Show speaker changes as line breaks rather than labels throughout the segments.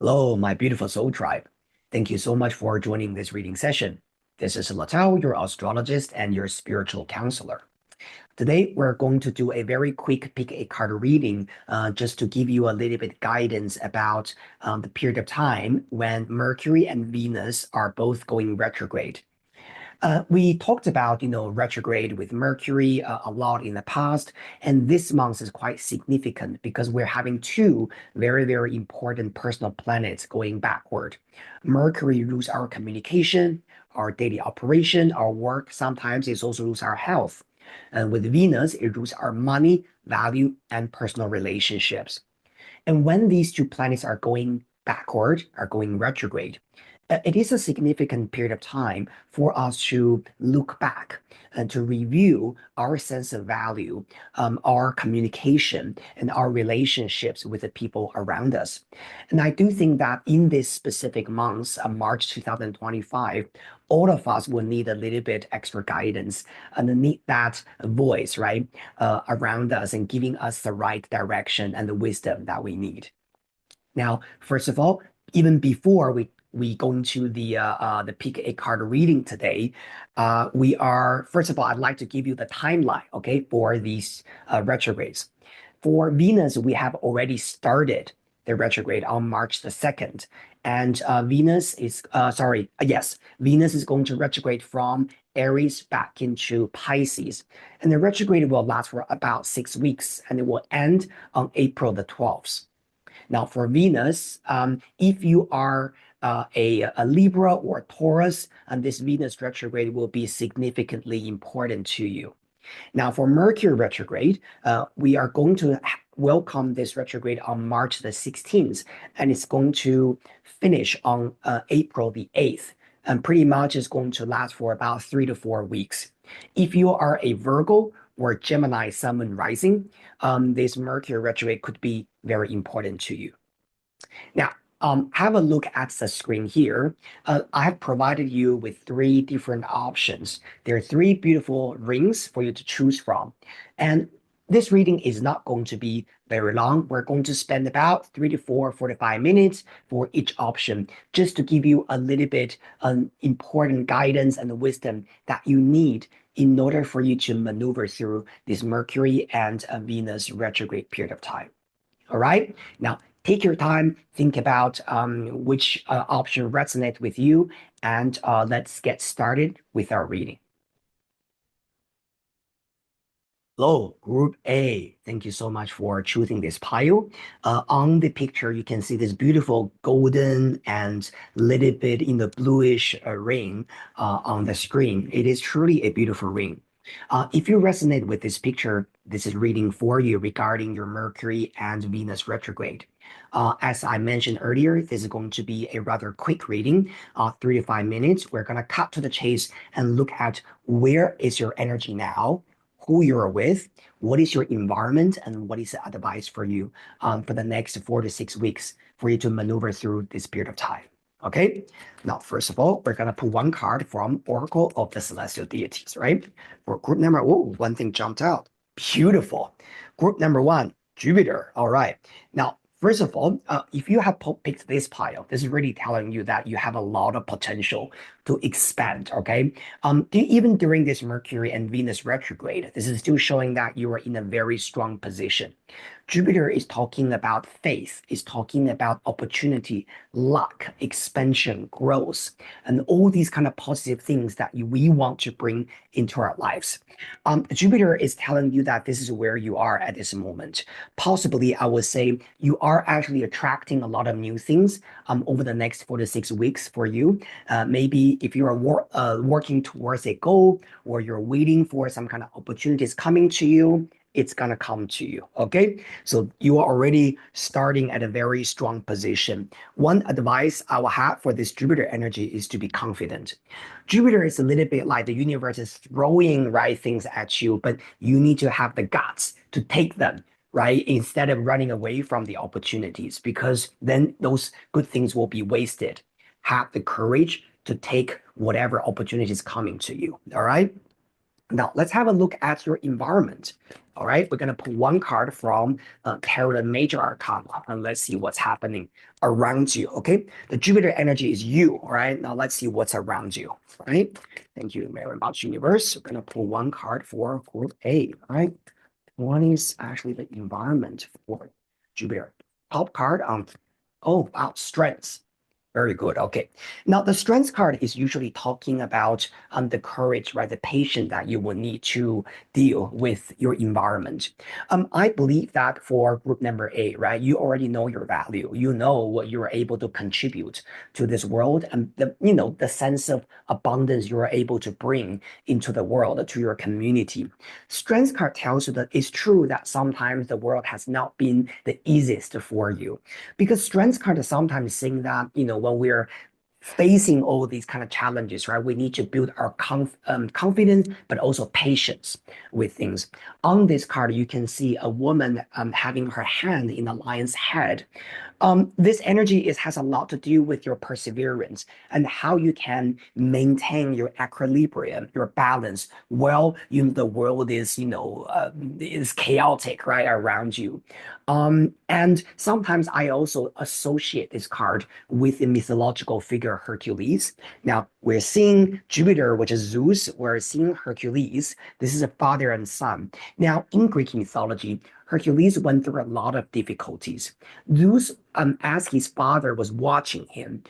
Hello, my beautiful soul tribe. Thank you so much for joining this reading session. This is Letao, your astrologist and your spiritual counselor. Today, we're going to do a very quick pick a card reading just to give you a little bit guidance about the period of time when Mercury and Venus are both going retrograde. We talked about, retrograde with Mercury a lot in the past, and this month is quite significant because we're having two very, very important personal planets going backward. Mercury rules our communication, our daily operation, our work. Sometimes it also rules our health. And with Venus, it rules our money, value, and personal relationships. And when these two planets are going backward, are going retrograde, it is a significant period of time for us to look back and to review our sense of value, our communication, and our relationships with the people around us. And I do think that in this specific month, March 2025, all of us will need a little bit extra guidance and need that voice, right, around us and giving us the right direction and the wisdom that we need. Now, first of all, even before we go into the pick a card reading today, we are first of all, I'd like to give you the timeline, okay, for these retrogrades. For Venus, we have already started the retrograde on March the 2nd. And Venus is, yes, Venus is going to retrograde from Aries back into Pisces. And the retrograde will last for about 6 weeks and it will end on April the 12th. Now, for Venus, if you are a Libra or a Taurus, and this Venus retrograde will be significantly important to you. Now, for Mercury retrograde, we are going to welcome this retrograde on March the 16th, and it's going to finish on April the 8th, and pretty much is going to last for about 3 to 4 weeks. If you are a Virgo or Gemini Sun Moon rising, this Mercury retrograde could be very important to you. Now, have a look at the screen here. I have provided you with three different options. There are three beautiful rings for you to choose from. And this reading is not going to be very long. We're going to spend about 45 minutes for each option, just to give you a little bit important guidance and wisdom that you need in order for you to maneuver through this Mercury and Venus retrograde period of time. All right. Now, take your time, think about which option resonates with you, and let's get started with our reading. Hello, Group A. Thank you so much for choosing this pile. On the picture, you can see this beautiful golden and little bit in the bluish ring on the screen. It is truly a beautiful ring. If you resonate with this picture, this is reading for you regarding your Mercury and Venus retrograde. As I mentioned earlier, this is going to be a rather quick reading, 3 to 5 minutes. We're going to cut to the chase and look at where is your energy now, who you're with, what is your environment, and what is the advice for you for the next 4 to 6 weeks for you to maneuver through this period of time. Okay, now, first of all, we're going to pull one card from Oracle of the Celestial Deities, right? For group number, oh, one thing jumped out. Beautiful. Group number one, Jupiter. All right. Now, first of all, if you have picked this pile, this is really telling you that you have a lot of potential to expand, okay? Even during this Mercury and Venus retrograde, this is still showing that you are in a very strong position. Jupiter is talking about faith, is talking about opportunity, luck, expansion, growth, and all these kind of positive things that we want to bring into our lives. Jupiter is telling you that this is where you are at this moment. Possibly, I would say you are actually attracting a lot of new things over the next 4 to 6 weeks for you. Maybe if you are working towards a goal or you're waiting for some kind of opportunities coming to you, it's going to come to you. Okay. So you are already starting at a very strong position. One advice I will have for this Jupiter energy is to be confident. Jupiter is a little bit like the universe is throwing right things at you, but you need to have the guts to take them, right? Instead of running away from the opportunities, because then those good things will be wasted. Have the courage to take whatever opportunity is coming to you. All right. Now, let's have a look at your environment. All right, we're going to pull one card from Tarot Major Arcana, and let's see what's happening around you. Okay, the Jupiter energy is you. All right, now let's see what's around you. All right, thank you very much, Universe. We're going to pull one card for Group A. All right, one is actually the environment for Jupiter. Top card on, oh, wow, strengths. Very good. Okay. Now, the strengths card is usually talking about the courage, right? The patience that you will need to deal with your environment. I believe that for group number A, right, you already know your value. You know what you are able to contribute to this world, and the sense of abundance you are able to bring into the world, to your community. Strengths card tells you that it's true that sometimes the world has not been the easiest for you, because strengths card is sometimes saying that, when we're facing all these kind of challenges, right, we need to build our confidence, but also patience with things. On this card, you can see a woman having her hand in a lion's head. This energy has a lot to do with your perseverance and how you can maintain your equilibrium, your balance, while the world is chaotic right around you. And sometimes I also associate this card with the mythological figure Hercules. Now we're seeing Jupiter, which is Zeus. We're seeing Hercules. This is a father and son. Now in Greek mythology, Hercules went through a lot of difficulties. Zeus, as his father was watching him,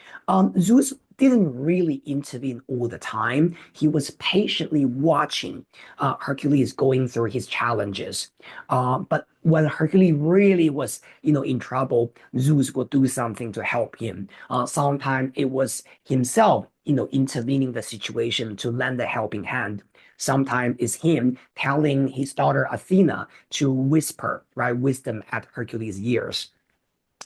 Zeus didn't really intervene all the time. He was patiently watching Hercules going through his challenges. But when Hercules really was, in trouble, Zeus would do something to help him. Sometimes it was himself, intervening the situation to lend a helping hand. Sometimes it's him telling his daughter Athena to whisper, right, wisdom at Hercules' ears.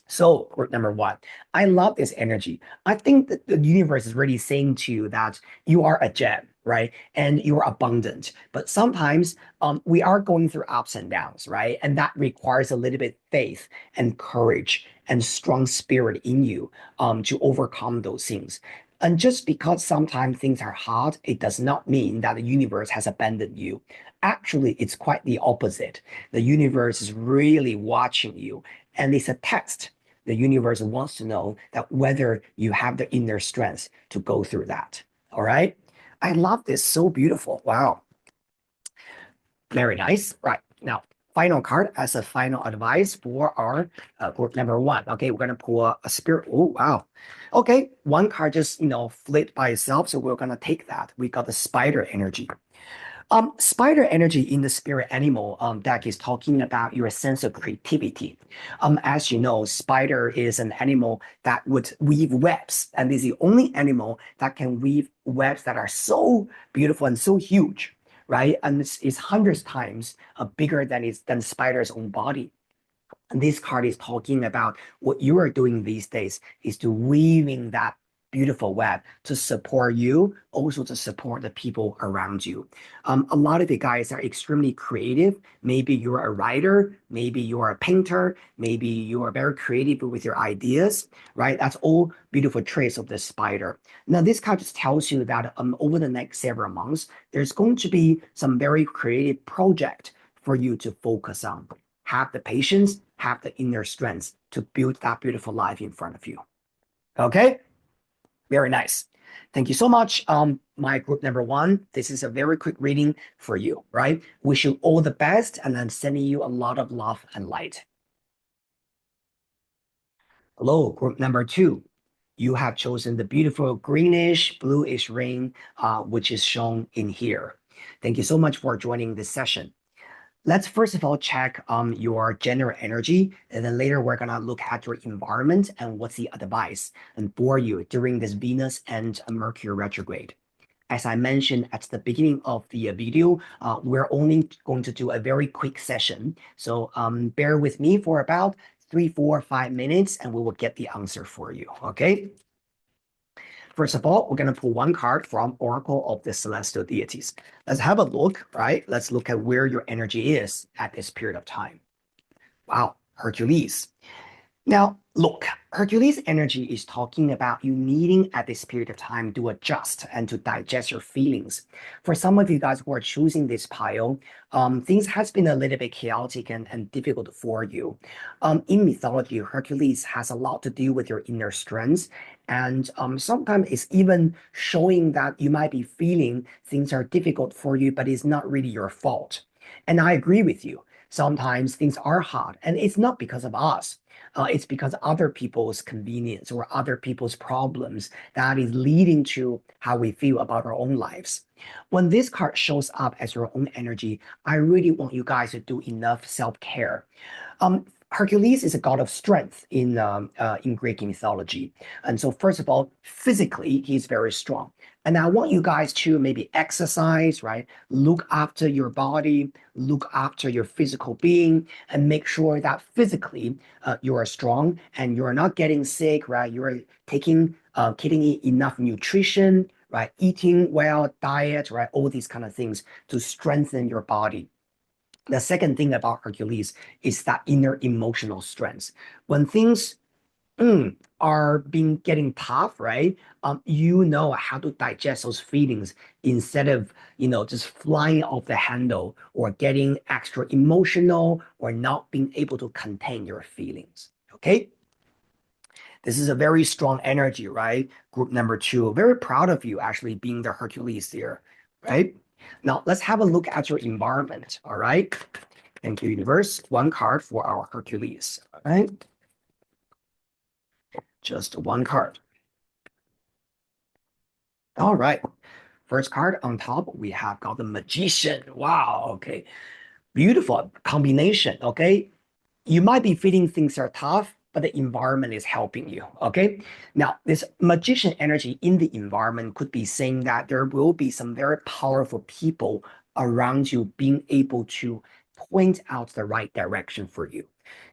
So, group number one, I love this energy. I think that the universe is really saying to you that you are a gem, right? And you're abundant. But sometimes we are going through ups and downs, right? And that requires a little bit faith and courage and strong spirit in you to overcome those things. And just because sometimes things are hard, it does not mean that the universe has abandoned you. Actually, it's quite the opposite. The universe is really watching you, and it's a test. The universe wants to know that whether you have the inner strength to go through that. All right. I love this. So beautiful. Wow. Very nice. Right. Now, final card as a final advice for our group number one. Okay. We're going to pull a spirit. Oh, wow. Okay. One card just, flipped by itself. So we're going to take that. We got the spider energy. Spider energy in the spirit animal deck is talking about your sense of creativity. As you know, spider is an animal that would weave webs, and is the only animal that can weave webs that are so beautiful and so huge, right? And it's hundreds times bigger than spider's own body. And this card is talking about what you are doing these days is to weaving that beautiful web to support you, also to support the people around you. A lot of the guys are extremely creative. Maybe you're a writer, maybe you're a painter, maybe you are very creative with your ideas, right? That's all beautiful traits of the spider. Now, this card just tells you that over the next several months, there's going to be some very creative project for you to focus on. Have the patience, have the inner strength to build that beautiful life in front of you. Okay? Very nice. Thank you so much. My group number one, this is a very quick reading for you, right? Wish you all the best, and I'm sending you a lot of love and light. Hello, group number two. You have chosen the beautiful greenish, bluish ring, which is shown in here. Thank you so much for joining this session. Let's first of all check your general energy, and then later we're gonna look at your environment and what's the advice and for you during this Venus and Mercury retrograde. As I mentioned at the beginning of the video, we're only going to do a very quick session. So bear with me for about 3, 4, 5 minutes, and we will get the answer for you, okay? First of all, we're going to pull one card from Oracle of the Celestial Deities. Let's have a look, right? Let's look at where your energy is at this period of time. Wow, Hercules. Now, look, Hercules energy is talking about you needing at this period of time to adjust and to digest your feelings. For some of you guys who are choosing this pile, things has been a little bit chaotic and difficult for you. In mythology, Hercules has a lot to do with your inner strengths, and sometimes it's even showing that you might be feeling things are difficult for you, but it's not really your fault. And I agree with you. Sometimes things are hard, and it's not because of us. It's because other people's convenience or other people's problems that is leading to how we feel about our own lives. When this card shows up as your own energy, I really want you guys to do enough self-care. Hercules is a god of strength in Greek mythology, and so first of all, physically he's very strong. And I want you guys to maybe exercise, right? Look after your body, look after your physical being, and make sure that physically you are strong and you are not getting sick, right? You are getting enough nutrition, right? Eating well, diet, right? All these kind of things to strengthen your body. The second thing about Hercules is that inner emotional strength. When things are being getting tough, right? You know how to digest those feelings instead of, just flying off the handle or getting extra emotional or not being able to contain your feelings. Okay? This is a very strong energy, right? Group number two. Very proud of you actually being the Hercules here, right? Now let's have a look at your environment. All right. Thank you, universe. One card for our Hercules. All right. Just one card. All right. First card on top, we have got the Magician. Wow. Okay. Beautiful combination. Okay. You might be feeling things are tough, but the environment is helping you. Okay. Now, this magician energy in the environment could be saying that there will be some very powerful people around you being able to point out the right direction for you.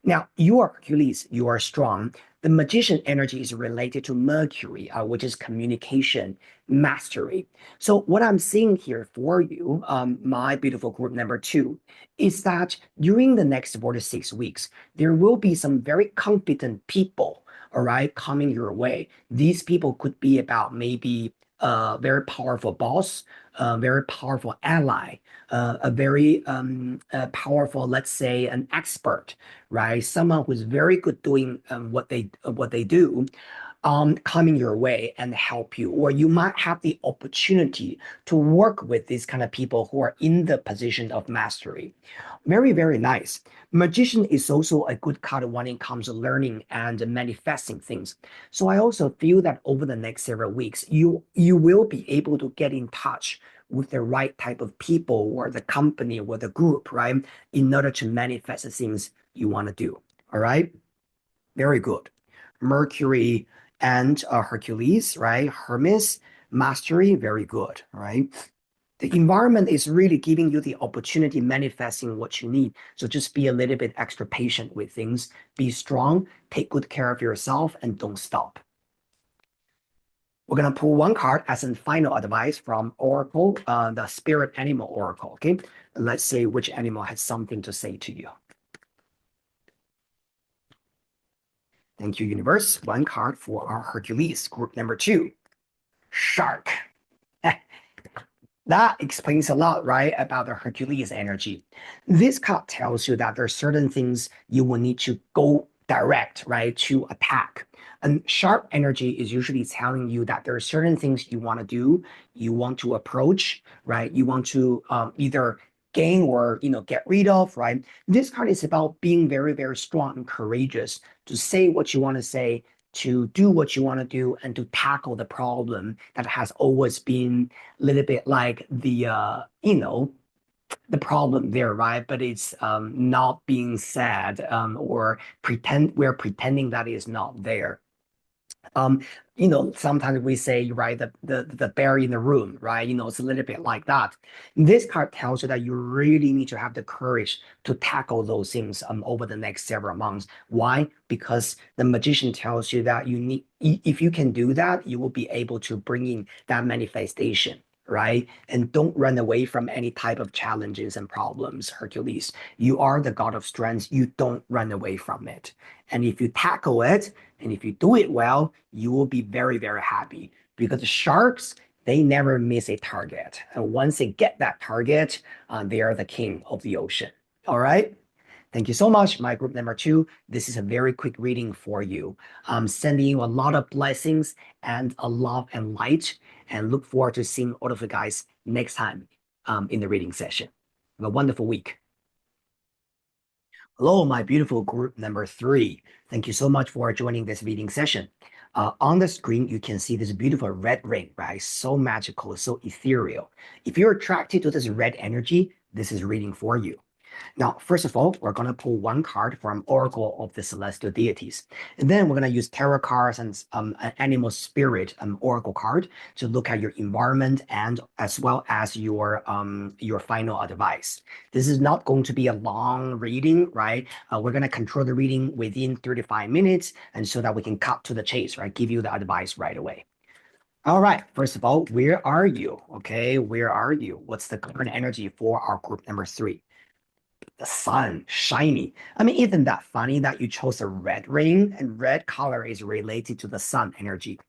Now, you are Hercules, you are strong. The magician energy is related to Mercury, which is communication, mastery. So, what I'm seeing here for you, my beautiful group number two, is that during the next 4 to 6 weeks, there will be some very competent people, all right, coming your way. These people could be about maybe a very powerful boss, a very powerful ally, a very powerful, let's say, an expert, right? Someone who's very good doing what they do, coming your way and help you, or you might have the opportunity to work with these kind of people who are in the position of mastery. Very, very nice. Magician is also a good card when it comes to learning and manifesting things. So I also feel that over the next several weeks, you will be able to get in touch with the right type of people or the company or the group, right? In order to manifest the things you want to do. All right. Very good. Mercury and Hercules, right? Hermes, mastery, very good, right? The environment is really giving you the opportunity manifesting what you need. So just be a little bit extra patient with things. Be strong, take good care of yourself, and don't stop. We're gonna pull one card as a final advice from Oracle, the Spirit Animal Oracle. Okay, let's see which animal has something to say to you. Thank you, universe. One card for our Hercules, group number two, shark. That explains a lot, right, about the Hercules energy. This card tells you that there are certain things you will need to go direct, right, to attack. And sharp energy is usually telling you that there are certain things you want to do, you want to approach, right? You want to either gain or get rid of, right? This card is about being very, very strong and courageous to say what you want to say, to do what you want to do, and to tackle the problem that has always been a little bit like the problem there, right? But it's not being said, or we're pretending that is not there. Um, Sometimes we say, right, the bear in the room, right? It's a little bit like that. This card tells you that you really need to have the courage to tackle those things over the next several months. Why? Because the magician tells you that if you can do that, you will be able to bring in that manifestation. right? And don't run away from any type of challenges and problems, Hercules. You are the god of strength. You don't run away from it. And if you tackle it and if you do it well, you will be very, very happy because the sharks, they never miss a target. And once they get that target, they are the king of the ocean. All right. Thank you so much, my group number two. This is a very quick reading for you. I'm sending you a lot of blessings and a love and light, and look forward to seeing all of you guys next time in the reading session. Have a wonderful week. Hello, my beautiful group number three. Thank you so much for joining this reading session. On the screen, you can see this beautiful red ring, right? So magical, so ethereal. If you're attracted to this red energy, this is reading for you. Now, first of all, we're going to pull one card from Oracle of the Celestial Deities. And then we're going to use tarot cards and an animal spirit oracle card to look at your environment and as well as your final advice. This is not going to be a long reading, right? We're going to control the reading within 35 minutes and so that we can cut to the chase, right? Give you the advice right away. All right. First of all, where are you? Okay. Where are you? What's the current energy for our group number three? The sun, shiny. I mean, isn't that funny that you chose a red ring and red color is related to the sun energy?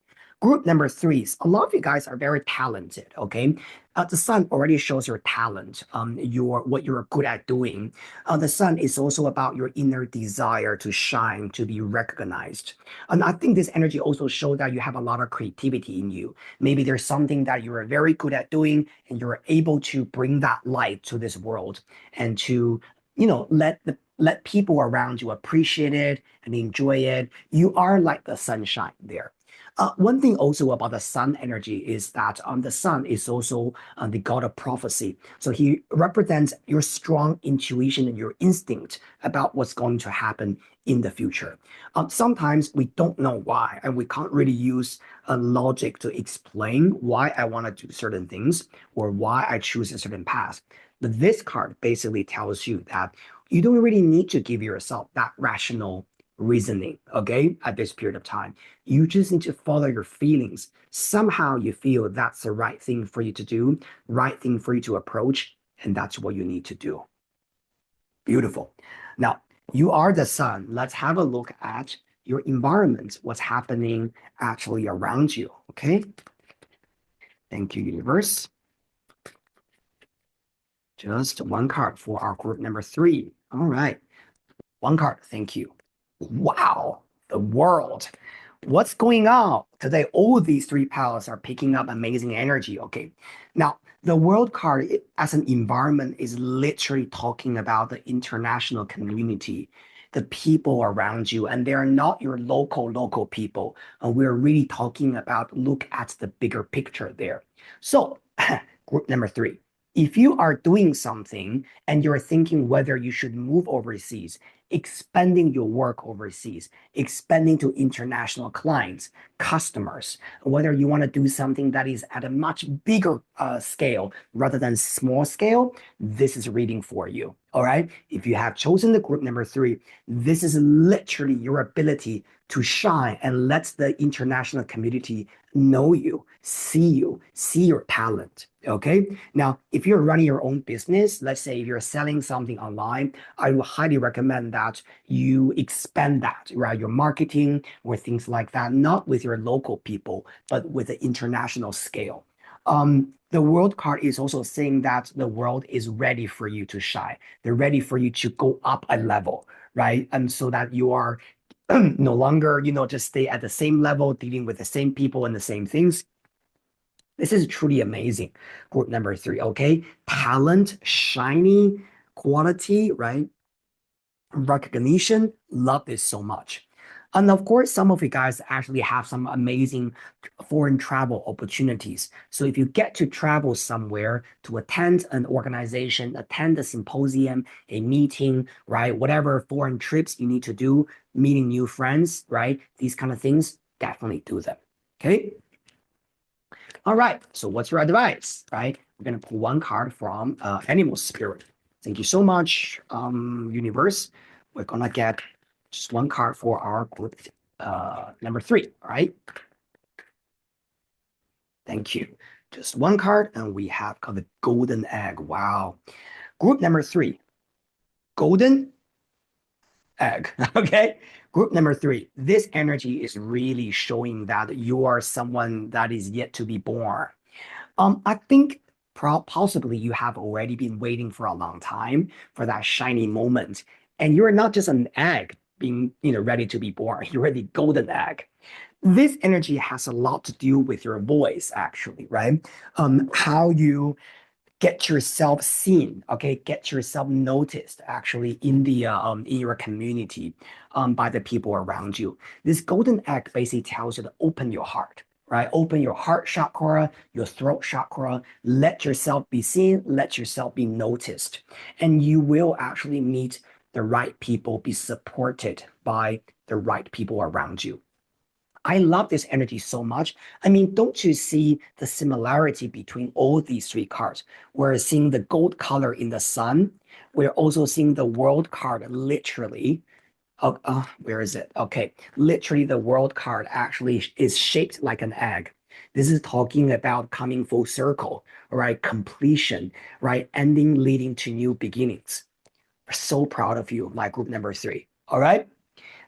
Group number three is a lot of you guys are very talented, okay? The sun already shows your talent, your what you're good at doing. The sun is also about your inner desire to shine, to be recognized. And I think this energy also shows that you have a lot of creativity in you. Maybe there's something that you are very good at doing, and you're able to bring that light to this world and to let people around you appreciate it and enjoy it. You are like the sunshine there. One thing also about the sun energy is that the sun is also the god of prophecy. So he represents your strong intuition and your instinct about what's going to happen in the future. Sometimes we don't know why, and we can't really use logic to explain why I want to do certain things or why I choose a certain path. But this card basically tells you that you don't really need to give yourself that rational reasoning, okay, at this period of time. You just need to follow your feelings. Somehow you feel that's the right thing for you to do, right thing for you to approach, and that's what you need to do. Beautiful. Now, you are the sun. Let's have a look at your environment, what's happening actually around you, okay? Thank you, universe. Just one card for our group number three. All right. One card. Thank you. Wow. The world. What's going on today? All these three piles are picking up amazing energy. Okay. Now, the world card as an environment is literally talking about the international community, the people around you, and they're not your local people. And we're really talking about look at the bigger picture there. So, group number three. If you are doing something and you're thinking whether you should move overseas, expanding your work overseas, expanding to international clients, customers, whether you want to do something that is at a much bigger scale rather than small scale, this is reading for you. All right. If you have chosen the group number three, this is literally your ability to shine and let the international community know you, see your talent. Okay. Now, if you're running your own business, let's say if you're selling something online, I would highly recommend that you expand that, right? Your marketing or things like that, not with your local people, but with the international scale. The world card is also saying that the world is ready for you to shine. They're ready for you to go up a level, right? And so that you are no longer, just stay at the same level, dealing with the same people and the same things. This is truly amazing. Group number three, okay? Talent, shiny, quality, right? Recognition, love this so much. And of course, some of you guys actually have some amazing foreign travel opportunities. So if you get to travel somewhere to attend an organization, attend a symposium, a meeting, right? Whatever foreign trips you need to do, meeting new friends, right? These kind of things, definitely do them. Okay. All right. So what's your advice, right? We're going to pull one card from Animal Spirit. Thank you so much, universe. We're going to get just one card for our group number three. All right. Thank you. Just one card, and we have called the golden egg. Wow. Group number three, golden egg. Okay. Group number three, this energy is really showing that you are someone that is yet to be born. I think possibly you have already been waiting for a long time for that shiny moment, and you're not just an egg being, ready to be born. You're the golden egg. This energy has a lot to do with your voice, actually, right? How you get yourself seen, okay, get yourself noticed actually in the in your community by the people around you. This golden egg basically tells you to open your heart, right? Open your heart chakra, your throat chakra, let yourself be seen, let yourself be noticed, and you will actually meet the right people, be supported by the right people around you. I love this energy so much. I mean, don't you see the similarity between all these three cards? We're seeing the gold color in the sun. We're also seeing the world card literally. Where is it? Okay. Literally, the world card actually is shaped like an egg. This is talking about coming full circle, right? Completion, right? Ending leading to new beginnings. We're so proud of you, my group number three. All right.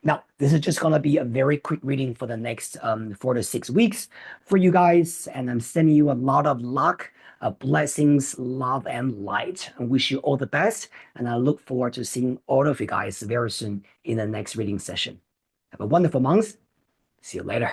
Now, this is just going to be a very quick reading for the next 4 to 6 weeks for you guys. And I'm sending you a lot of luck, blessings, love, and light. I wish you all the best. And I look forward to seeing all of you guys very soon in the next reading session. Have a wonderful month. See you later.